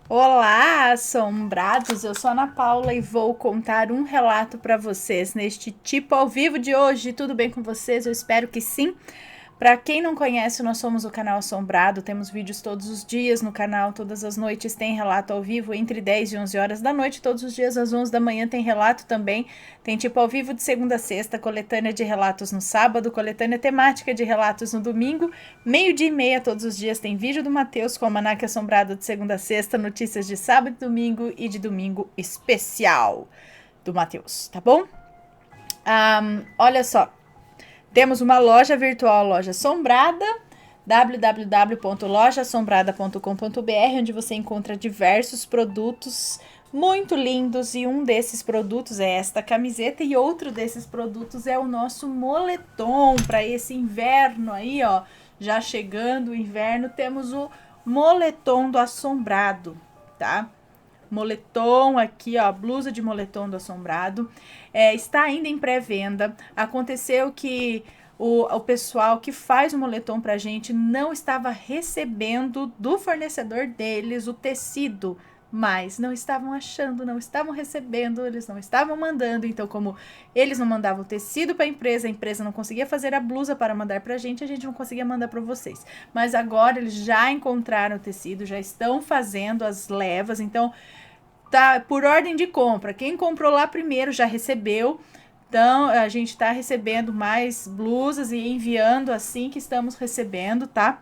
Olá, assombrados! Eu sou a Ana Paula e vou contar um relato para vocês neste tipo ao vivo de hoje. Tudo bem com vocês? Eu espero que sim. Para quem não conhece, nós somos o canal Assombrado, temos vídeos todos os dias no canal, todas as noites tem relato ao vivo, entre 10 e 11 horas da noite, todos os dias às 11 da manhã tem relato também, tem tipo ao vivo de segunda a sexta, coletânea de relatos no sábado, coletânea temática de relatos no domingo, meio-dia e meia todos os dias tem vídeo do Matheus com o Almanaque Assombrado de segunda a sexta, notícias de sábado e domingo e de domingo especial do Matheus, tá bom? Olha só, temos uma loja virtual, Loja Assombrada, www.lojaassombrada.com.br, onde você encontra diversos produtos muito lindos, e um desses produtos é esta camiseta e outro desses produtos é o nosso moletom para esse inverno aí, ó. Já chegando o inverno, temos o moletom do Assombrado, tá? Moletom aqui, ó, blusa de moletom do Assombrado. Está ainda em pré-venda. Aconteceu que o pessoal que faz o moletom pra gente não estava recebendo do fornecedor deles o tecido, mas não estavam achando, não estavam recebendo, eles não estavam mandando. Então, como eles não mandavam o tecido para a empresa não conseguia fazer a blusa para mandar para a gente não conseguia mandar para vocês. Mas agora eles já encontraram o tecido, já estão fazendo as levas, então tá por ordem de compra. Quem comprou lá primeiro já recebeu. Então, a gente está recebendo mais blusas e enviando assim que estamos recebendo, tá?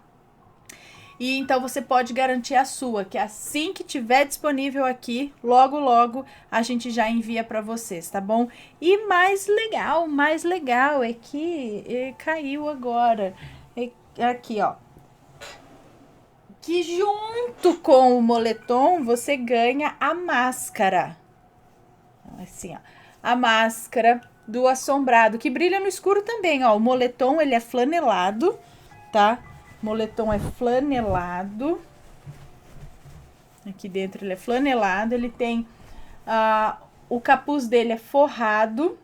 E então você pode garantir a sua, que assim que tiver disponível aqui, logo logo a gente já envia para vocês, tá bom? E mais legal é que caiu agora. Aqui, ó. Que junto com o moletom você ganha a máscara. Assim, ó. A máscara do Assombrado, que brilha no escuro também, ó. O moletom, ele é flanelado, tá? O moletom é flanelado. Aqui dentro ele é flanelado, ele tem o capuz dele é forrado,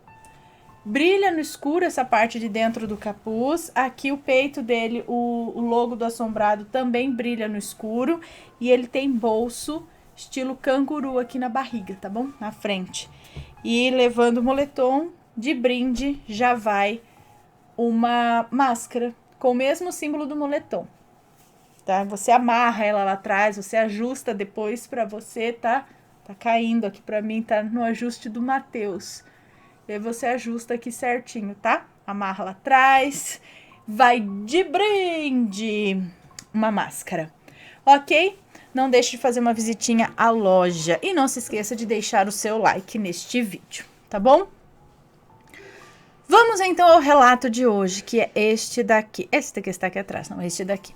brilha no escuro essa parte de dentro do capuz. Aqui o peito dele, o logo do Assombrado também brilha no escuro, e ele tem bolso estilo canguru aqui na barriga, tá bom? Na frente. E levando o moletom de brinde já vai uma máscara com o mesmo símbolo do moletom, tá? Você amarra ela lá atrás, você ajusta depois pra você, tá? Tá caindo aqui pra mim, tá no ajuste do Matheus. E aí você ajusta aqui certinho, tá? Amarra lá atrás, vai de brinde uma máscara, ok? Não deixe de fazer uma visitinha à loja e não se esqueça de deixar o seu like neste vídeo, tá bom? Vamos então ao relato de hoje, que é este daqui. Esse daqui está aqui atrás, não, este daqui.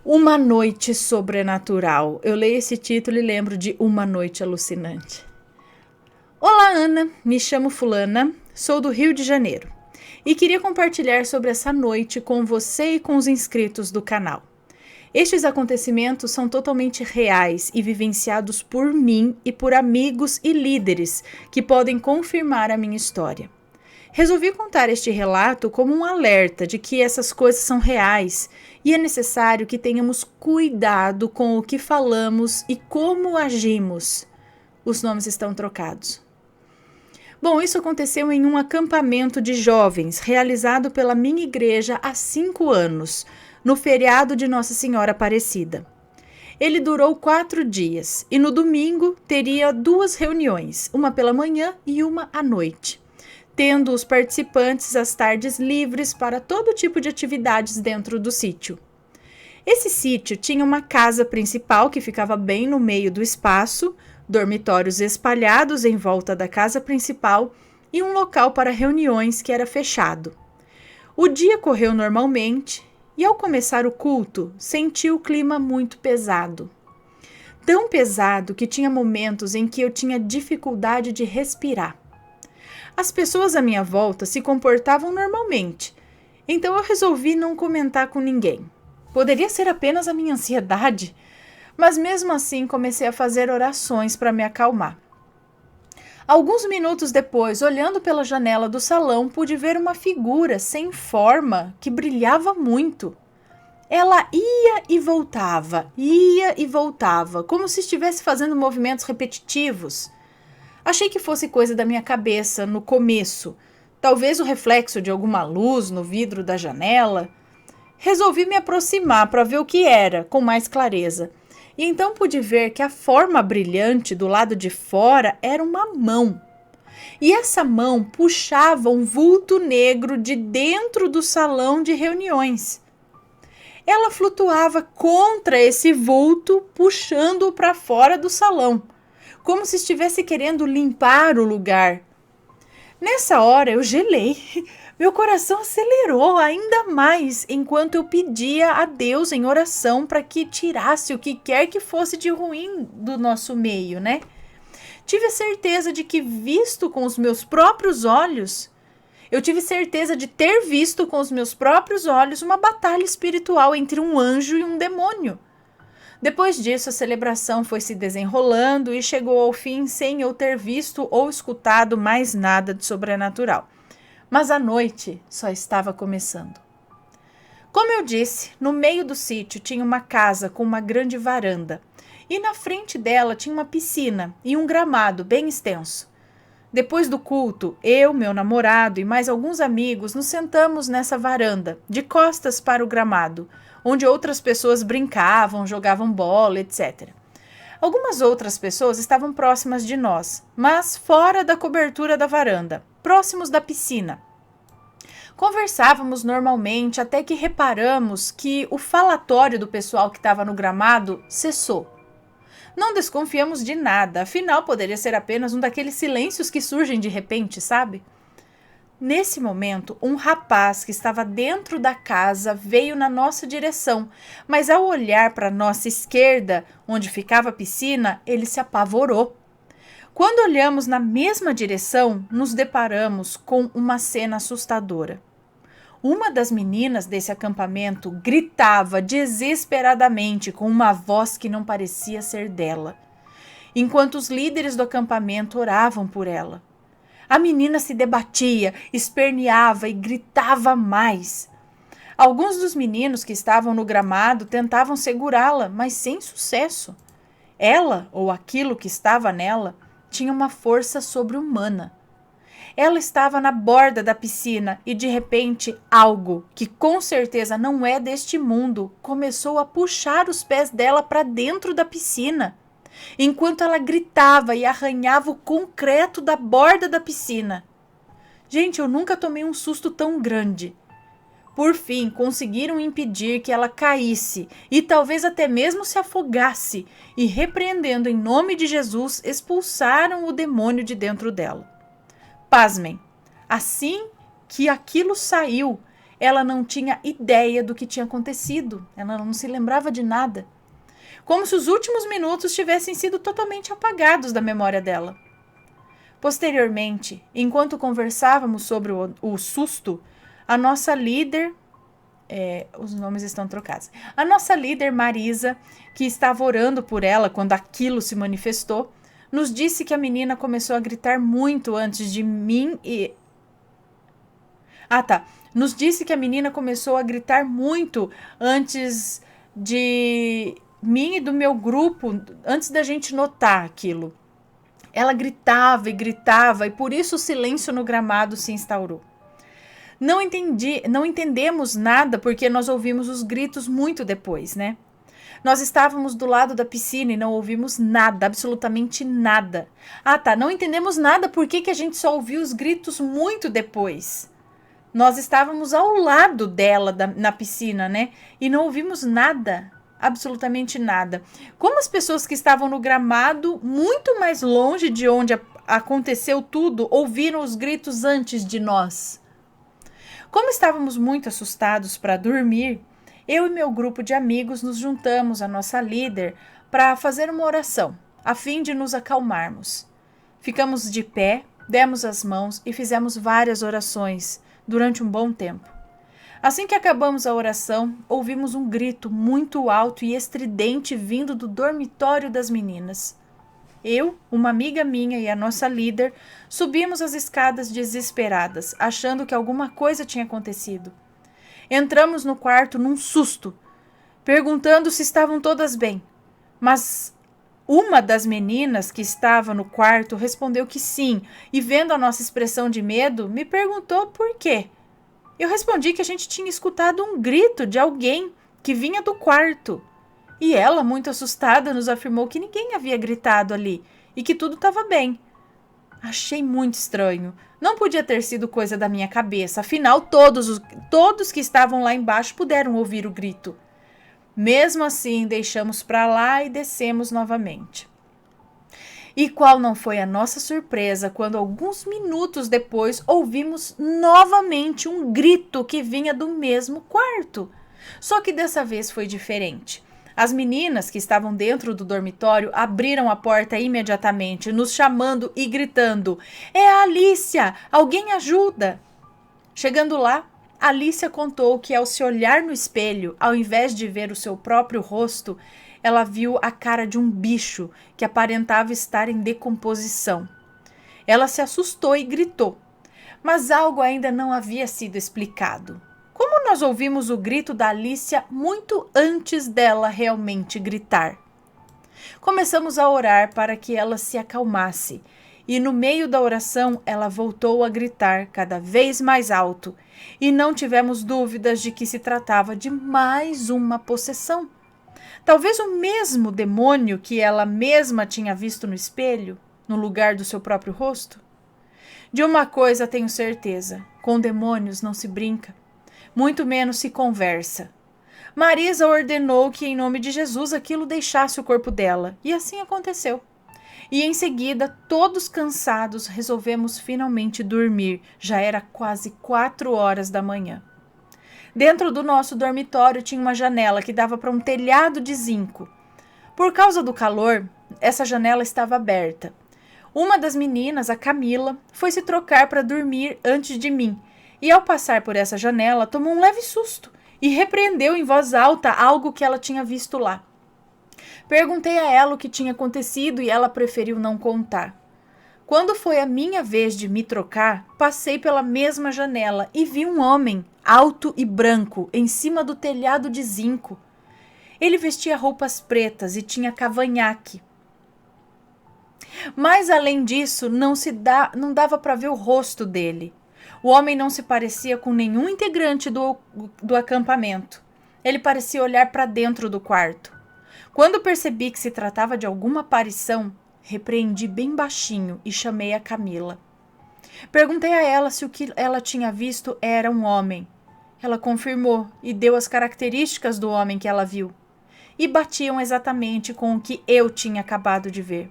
Uma Noite Sobrenatural. Eu leio esse título e lembro de Uma Noite Alucinante. Olá, Ana. Me chamo Fulana, sou do Rio de Janeiro e queria compartilhar sobre essa noite com você e com os inscritos do canal. Estes acontecimentos são totalmente reais e vivenciados por mim e por amigos e líderes que podem confirmar a minha história. Resolvi contar este relato como um alerta de que essas coisas são reais e é necessário que tenhamos cuidado com o que falamos e como agimos. Os nomes estão trocados. Bom, isso aconteceu em um acampamento de jovens realizado pela minha igreja há 5 anos, no feriado de Nossa Senhora Aparecida. Ele durou 4 dias e no domingo teria 2 reuniões, uma pela manhã e uma à noite, tendo os participantes as tardes livres para todo tipo de atividades dentro do sítio. Esse sítio tinha uma casa principal que ficava bem no meio do espaço, dormitórios espalhados em volta da casa principal e um local para reuniões que era fechado. O dia correu normalmente e, ao começar o culto, senti o clima muito pesado. Tão pesado que tinha momentos em que eu tinha dificuldade de respirar. As pessoas à minha volta se comportavam normalmente, então eu resolvi não comentar com ninguém. Poderia ser apenas a minha ansiedade, mas mesmo assim comecei a fazer orações para me acalmar. Alguns minutos depois, olhando pela janela do salão, pude ver uma figura sem forma que brilhava muito. Ela ia e voltava, como se estivesse fazendo movimentos repetitivos. Achei que fosse coisa da minha cabeça no começo, talvez o reflexo de alguma luz no vidro da janela. Resolvi me aproximar para ver o que era, com mais clareza. E então pude ver que a forma brilhante do lado de fora era uma mão. E essa mão puxava um vulto negro de dentro do salão de reuniões. Ela flutuava contra esse vulto, puxando-o para fora do salão, como se estivesse querendo limpar o lugar. Nessa hora eu gelei. Meu coração acelerou ainda mais enquanto eu pedia a Deus em oração para que tirasse o que quer que fosse de ruim do nosso meio, né? Tive a certeza de que, visto com os meus próprios olhos, eu tive certeza de ter visto com os meus próprios olhos uma batalha espiritual entre um anjo e um demônio. Depois disso, a celebração foi se desenrolando e chegou ao fim sem eu ter visto ou escutado mais nada de sobrenatural. Mas a noite só estava começando. Como eu disse, no meio do sítio tinha uma casa com uma grande varanda, e na frente dela tinha uma piscina e um gramado bem extenso. Depois do culto, eu, meu namorado e mais alguns amigos nos sentamos nessa varanda, de costas para o gramado, onde outras pessoas brincavam, jogavam bola, etc. Algumas outras pessoas estavam próximas de nós, mas fora da cobertura da varanda, próximos da piscina. Conversávamos normalmente até que reparamos que o falatório do pessoal que estava no gramado cessou. Não desconfiamos de nada, afinal poderia ser apenas um daqueles silêncios que surgem de repente, sabe? Nesse momento, um rapaz que estava dentro da casa veio na nossa direção, mas ao olhar para a nossa esquerda, onde ficava a piscina, ele se apavorou. Quando olhamos na mesma direção, nos deparamos com uma cena assustadora. Uma das meninas desse acampamento gritava desesperadamente com uma voz que não parecia ser dela, enquanto os líderes do acampamento oravam por ela. A menina se debatia, esperneava e gritava mais. Alguns dos meninos que estavam no gramado tentavam segurá-la, mas sem sucesso. Ela, ou aquilo que estava nela, tinha uma força sobre-humana. Ela estava na borda da piscina e, de repente, algo, que com certeza não é deste mundo, começou a puxar os pés dela para dentro da piscina, enquanto ela gritava e arranhava o concreto da borda da piscina. Gente, eu nunca tomei um susto tão grande. Por fim, conseguiram impedir que ela caísse e talvez até mesmo se afogasse, e, repreendendo em nome de Jesus, expulsaram o demônio de dentro dela. Pasmem, assim que aquilo saiu, ela não tinha ideia do que tinha acontecido, ela não se lembrava de nada. Como se os últimos minutos tivessem sido totalmente apagados da memória dela. Posteriormente, enquanto conversávamos sobre o susto, a nossa líder, os nomes estão trocados, a nossa líder Marisa, que estava orando por ela quando aquilo se manifestou, nos disse que a menina começou a gritar muito antes de mim e... Nos disse que a menina começou a gritar muito antes de mim e do meu grupo, antes da gente notar aquilo. Ela gritava e gritava e por isso o silêncio no gramado se instaurou. Não entendemos nada porque nós ouvimos os gritos muito depois, né? Nós estávamos do lado da piscina e não ouvimos nada, absolutamente nada. Não entendemos nada porque a gente só ouviu os gritos muito depois. Nós estávamos ao lado dela na piscina, né? E não ouvimos nada, absolutamente nada. Como as pessoas que estavam no gramado, muito mais longe de onde aconteceu tudo, ouviram os gritos antes de nós? Como estávamos muito assustados para dormir, eu e meu grupo de amigos nos juntamos à nossa líder para fazer uma oração, a fim de nos acalmarmos. Ficamos de pé, demos as mãos e fizemos várias orações durante um bom tempo. Assim que acabamos a oração, ouvimos um grito muito alto e estridente vindo do dormitório das meninas. Eu, uma amiga minha e a nossa líder subimos as escadas desesperadas, achando que alguma coisa tinha acontecido. Entramos no quarto num susto, perguntando se estavam todas bem. Mas uma das meninas que estava no quarto respondeu que sim, e vendo a nossa expressão de medo, me perguntou por quê. Eu respondi que a gente tinha escutado um grito de alguém que vinha do quarto. E ela, muito assustada, nos afirmou que ninguém havia gritado ali e que tudo estava bem. Achei muito estranho. Não podia ter sido coisa da minha cabeça, afinal todos que estavam lá embaixo puderam ouvir o grito. Mesmo assim, deixamos para lá e descemos novamente. E qual não foi a nossa surpresa quando alguns minutos depois ouvimos novamente um grito que vinha do mesmo quarto. Só que dessa vez foi diferente. As meninas que estavam dentro do dormitório abriram a porta imediatamente, nos chamando e gritando: "É a Alicia! Alguém ajuda!" Chegando lá, Alicia contou que ao se olhar no espelho, ao invés de ver o seu próprio rosto, ela viu a cara de um bicho que aparentava estar em decomposição. Ela se assustou e gritou, mas algo ainda não havia sido explicado. Como nós ouvimos o grito da Alicia muito antes dela realmente gritar? Começamos a orar para que ela se acalmasse, e no meio da oração ela voltou a gritar cada vez mais alto, e não tivemos dúvidas de que se tratava de mais uma possessão. Talvez o mesmo demônio que ela mesma tinha visto no espelho, no lugar do seu próprio rosto. De uma coisa tenho certeza: com demônios não se brinca, muito menos se conversa. Marisa ordenou que, em nome de Jesus, aquilo deixasse o corpo dela, e assim aconteceu. E em seguida, todos cansados, resolvemos finalmente dormir. Já era quase 4 horas da manhã. Dentro do nosso dormitório tinha uma janela que dava para um telhado de zinco. Por causa do calor, essa janela estava aberta. Uma das meninas, a Camila, foi se trocar para dormir antes de mim, e ao passar por essa janela tomou um leve susto e repreendeu em voz alta algo que ela tinha visto lá. Perguntei a ela o que tinha acontecido e ela preferiu não contar. Quando foi a minha vez de me trocar, passei pela mesma janela e vi um homem, alto e branco, em cima do telhado de zinco. Ele vestia roupas pretas e tinha cavanhaque. Mas além disso, não dava para ver o rosto dele. O homem não se parecia com nenhum integrante do acampamento. Ele parecia olhar para dentro do quarto. Quando percebi que se tratava de alguma aparição, repreendi bem baixinho e chamei a Camila. Perguntei a ela se o que ela tinha visto era um homem. Ela confirmou e deu as características do homem que ela viu. E batiam exatamente com o que eu tinha acabado de ver.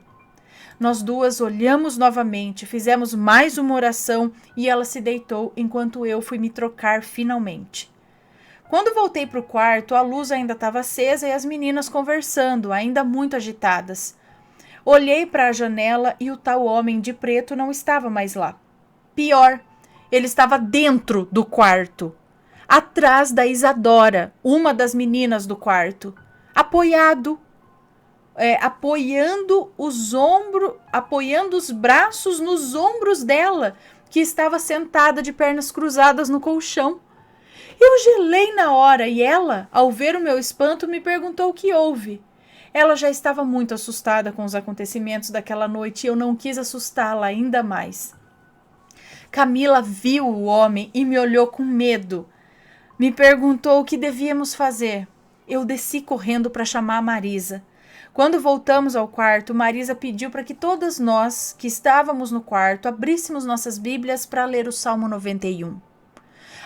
Nós duas olhamos novamente, fizemos mais uma oração e ela se deitou enquanto eu fui me trocar finalmente. Quando voltei para o quarto, a luz ainda estava acesa e as meninas conversando, ainda muito agitadas. Olhei para a janela e o tal homem de preto não estava mais lá. Pior, ele estava dentro do quarto, atrás da Isadora, uma das meninas do quarto, apoiando os braços nos ombros dela, que estava sentada de pernas cruzadas no colchão. Eu gelei na hora e ela, ao ver o meu espanto, me perguntou o que houve. Ela já estava muito assustada com os acontecimentos daquela noite e eu não quis assustá-la ainda mais. Camila viu o homem e me olhou com medo. Me perguntou o que devíamos fazer. Eu desci correndo para chamar a Marisa. Quando voltamos ao quarto, Marisa pediu para que todas nós que estávamos no quarto abríssemos nossas Bíblias para ler o Salmo 91.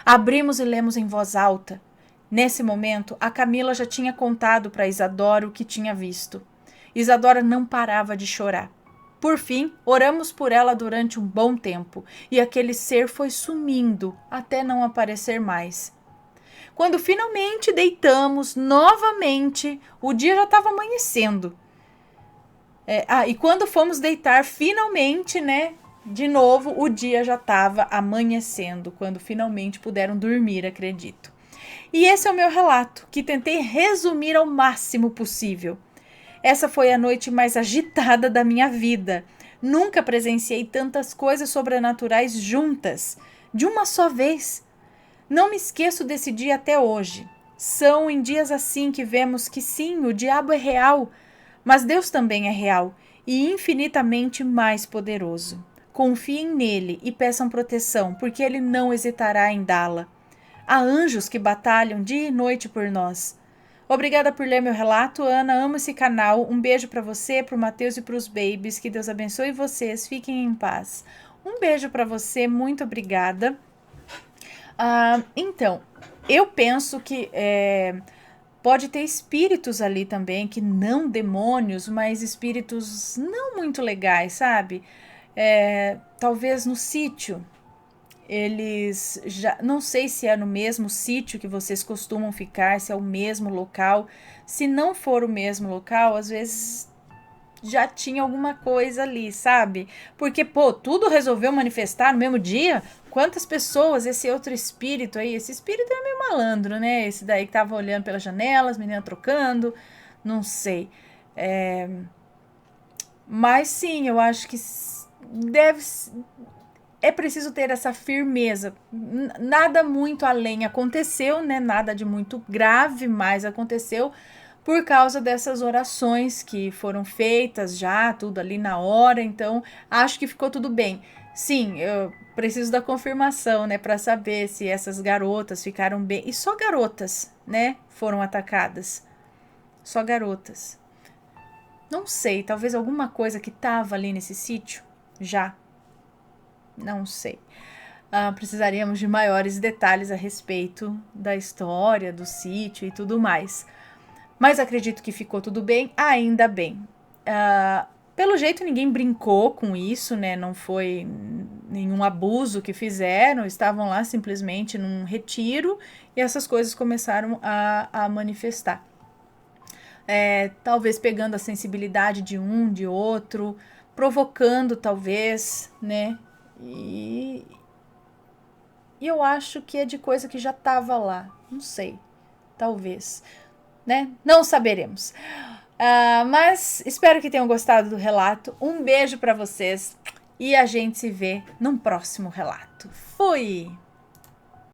Abrimos e lemos em voz alta. Nesse momento, a Camila já tinha contado para Isadora o que tinha visto. Isadora não parava de chorar. Por fim, oramos por ela durante um bom tempo, e aquele ser foi sumindo até não aparecer mais. Quando finalmente deitamos novamente, o dia já estava amanhecendo. E quando fomos deitar finalmente, de novo, o dia já estava amanhecendo, quando finalmente puderam dormir, acredito. E esse é o meu relato, que tentei resumir ao máximo possível. Essa foi a noite mais agitada da minha vida. Nunca presenciei tantas coisas sobrenaturais juntas, de uma só vez. Não me esqueço desse dia até hoje. São em dias assim que vemos que sim, o diabo é real, mas Deus também é real e infinitamente mais poderoso. Confiem nele e peçam proteção, porque ele não hesitará em dá-la. Há anjos que batalham dia e noite por nós. Obrigada por ler meu relato, Ana. Amo esse canal. Um beijo para você, para o Matheus e para os babies. Que Deus abençoe vocês. Fiquem em paz. Um beijo para você. Muito obrigada. Então, eu penso que pode ter espíritos ali também, que não demônios, mas espíritos não muito legais, sabe? Talvez no sítio. Eles já não sei se é no mesmo sítio que vocês costumam ficar, se é o mesmo local. Se não for o mesmo local, às vezes já tinha alguma coisa ali, sabe? Porque, pô, tudo resolveu manifestar no mesmo dia? Quantas pessoas, esse outro espírito aí, esse espírito é meio malandro, né? Esse daí que tava olhando pelas janelas, menina trocando, não sei. Mas sim, eu acho que deve. É preciso ter essa firmeza. Nada muito além aconteceu, né? Nada de muito grave, mas aconteceu por causa dessas orações que foram feitas já, tudo ali na hora. Então, acho que ficou tudo bem. Sim, eu preciso da confirmação, né, para saber se essas garotas ficaram bem. E só garotas, né, foram atacadas. Só garotas. Não sei, talvez alguma coisa que tava ali nesse sítio já. Não sei. Precisaríamos de maiores detalhes a respeito da história, do sítio e tudo mais. Mas acredito que ficou tudo bem, ainda bem. Pelo jeito, ninguém brincou com isso, né? Não foi nenhum abuso que fizeram, estavam lá simplesmente num retiro e essas coisas começaram a manifestar. Talvez pegando a sensibilidade de um, de outro, provocando, talvez, né? E eu acho que é de coisa que já estava lá. Não sei. Talvez. Né? Não saberemos. Mas espero que tenham gostado do relato. Um beijo para vocês. E a gente se vê num próximo relato. Fui!